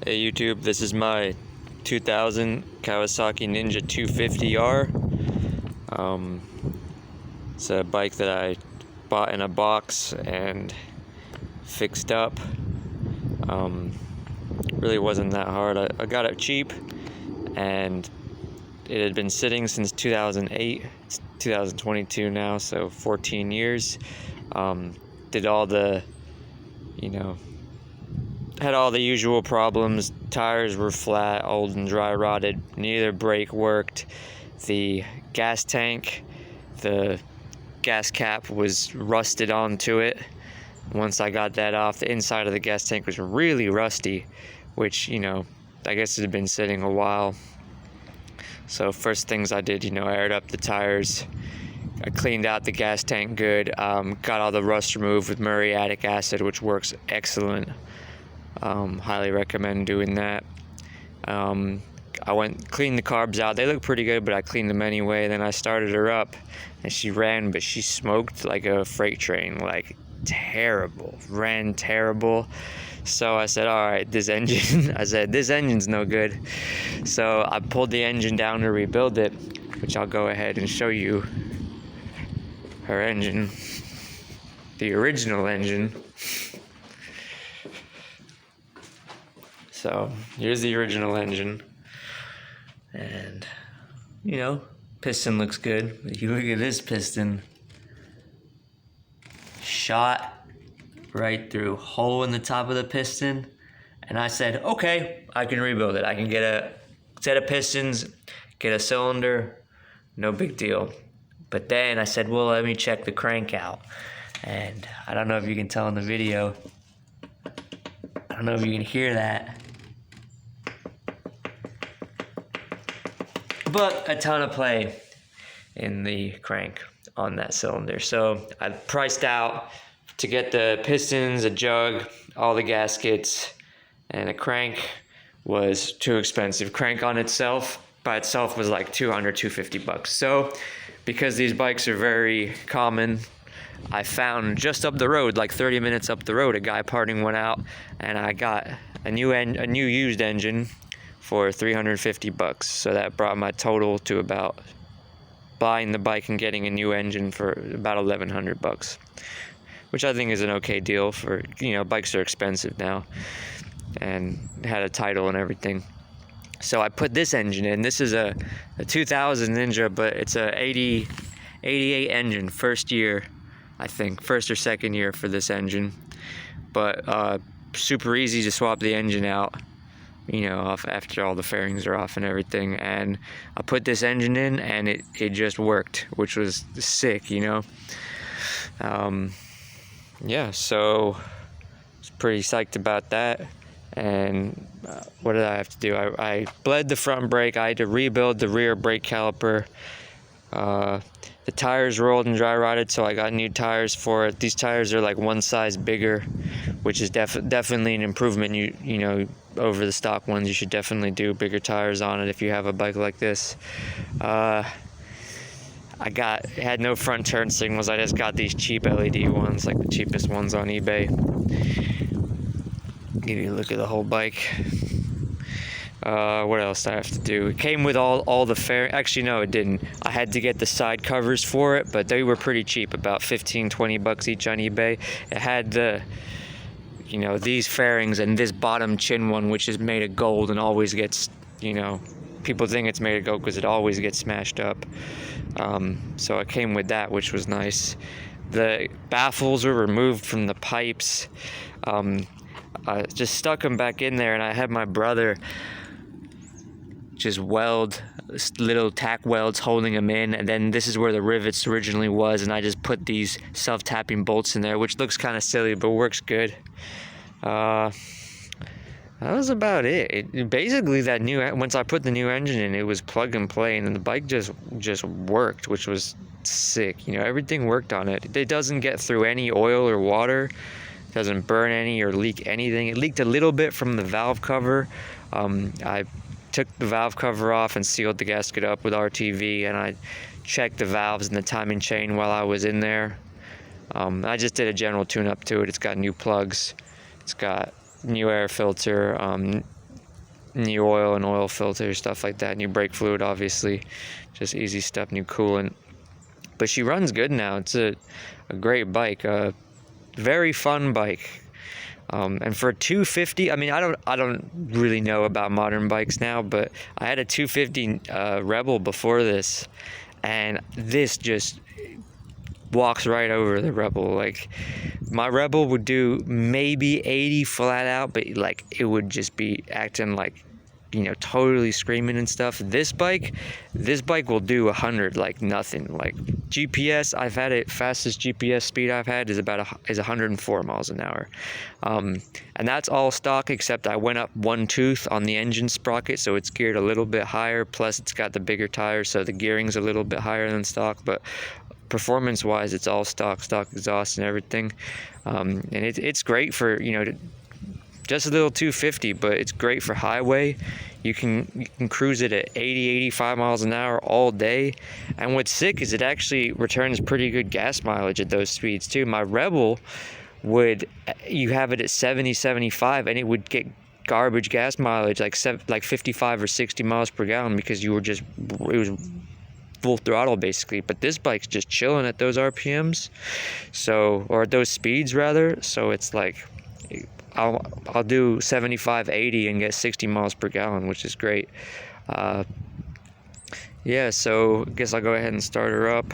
Hey YouTube, this is my 2000 Kawasaki Ninja 250R. It's a bike that I bought in a box and fixed up. Really wasn't that hard. I got it cheap, and it had been sitting since 2008. It's 2022 now, so 14 years. Did all the, had all the usual problems. Tires were flat, old and dry rotted. Neither brake worked. The gas tank, the gas cap was rusted onto it. Once I got that off, the inside of the gas tank was really rusty, which, I guess it had been sitting a while. So first things I did, I aired up the tires. I cleaned out the gas tank good. Got all the rust removed with muriatic acid, which works excellent. Highly recommend doing that. I cleaned the carbs out. They look pretty good, but I cleaned them anyway. Then I started her up, and she ran, but she smoked like a freight train, like terrible. Ran terrible. So I said, all right, this engine's no good. So I pulled the engine down to rebuild it, which I'll go ahead and show you her engine, the original engine. So here's the original engine, and piston looks good. If you look at this piston, shot right through, hole in the top of the piston, and I said, okay, I can rebuild it. I can get a set of pistons, get a cylinder, no big deal. But then I said, well, let me check the crank out, and I don't know if you can tell in the video. I don't know if you can hear that, but a ton of play in the crank on that cylinder. So I priced out to get the pistons, a jug, all the gaskets, and a crank was too expensive. Crank by itself was like $250. So because these bikes are very common, I found just up the road, like 30 minutes up the road, a guy parting one out, and I got a new used engine for $350. So that brought my total to about, buying the bike and getting a new engine, for about $1,100, which I think is an okay deal for, bikes are expensive now, and had a title and everything. So I put this engine in. This is a 2000 Ninja, but it's a 88 engine, first year, I think, first or second year for this engine. But super easy to swap the engine out, off after all the fairings are off and everything. And I put this engine in, and it just worked, which was sick, Yeah, so I was pretty psyched about that. And what did I have to do? I bled the front brake. I had to rebuild the rear brake caliper. The tires were old and dry rotted, so I got new tires for it. These tires are like one size bigger, which is definitely an improvement. Over the stock ones, you should definitely do bigger tires on it if you have a bike like this. It had no front turn signals. I just got these cheap LED ones, like the cheapest ones on eBay. Give you a look at the whole bike. What else do I have to do? It came with all the actually no, it didn't. I had to get the side covers for it, but they were pretty cheap, about $15-20 each on eBay. It had the these fairings and this bottom chin one, which is made of gold and always gets, people think it's made of gold because it always gets smashed up. So it came with that, which was nice. The baffles were removed from the pipes. I just stuck them back in there, and I had my brother just weld little tack welds holding them in, and then this is where the rivets originally was, and I just put these self-tapping bolts in there, which looks kind of silly but works good. That was about it. Basically, once I put the new engine in, it was plug and play, and the bike just worked, which was sick. Everything worked on it. It doesn't get through any oil or water. It doesn't burn any or leak anything. It leaked a little bit from the valve cover. I took the valve cover off and sealed the gasket up with RTV, and I checked the valves and the timing chain while I was in there. I just did a general tune-up to it. It's got new plugs. It's got new air filter, new oil and oil filter, stuff like that, new brake fluid, obviously, just easy stuff, new coolant. But she runs good now. It's a great bike, a very fun bike. And for a 250, I mean, I don't really know about modern bikes now, but I had a 250 Rebel before this, and this just walks right over the Rebel. Like, my Rebel would do maybe 80 flat out, but like it would just be acting like, you know, totally screaming and stuff. This bike will do 100 like nothing. Like GPS, I've had it, fastest GPS speed I've had is 104 miles an hour, and that's all stock, except I went up one tooth on the engine sprocket, so it's geared a little bit higher, plus it's got the bigger tires, so the gearing's a little bit higher than stock. But performance wise, it's all stock exhaust and everything. And it's great for, you know, just a little 250, but it's great for highway. You can cruise it at 85 miles an hour all day. And what's sick is it actually returns pretty good gas mileage at those speeds too. My Rebel you have it at 75, and it would get garbage gas mileage, like 55 or 60 miles per gallon, because it was full throttle basically. But this bike's just chilling at those RPMs, or at those speeds rather. So it's like, I'll do 75, 80 and get 60 miles per gallon, which is great. Yeah, so I guess I'll go ahead and start her up.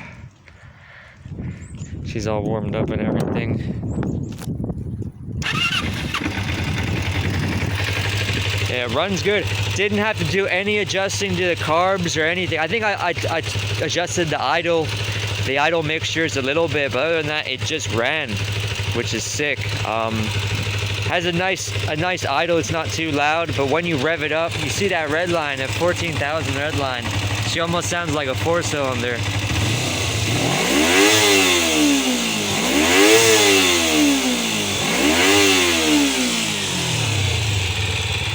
She's all warmed up and everything. Yeah, it runs good. Didn't have to do any adjusting to the carbs or anything. I think I adjusted the idle mixtures a little bit, but other than that, it just ran, which is sick. Has a nice idle. It's not too loud, but when you rev it up, you see that red line, at 14,000 red line. She almost sounds like a 4-cylinder.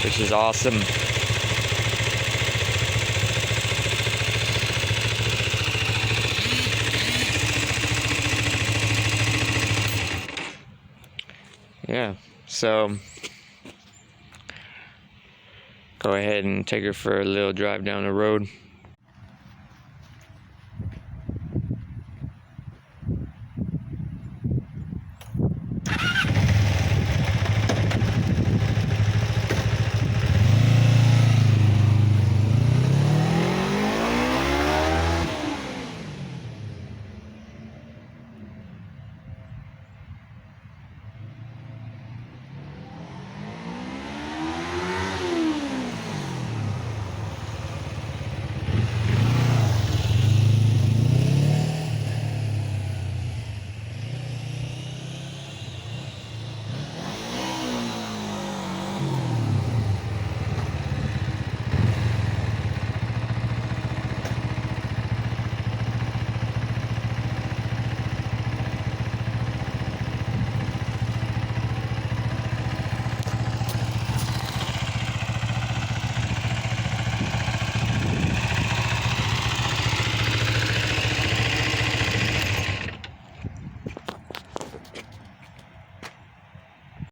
Which is awesome. Yeah, so go ahead and take her for a little drive down the road.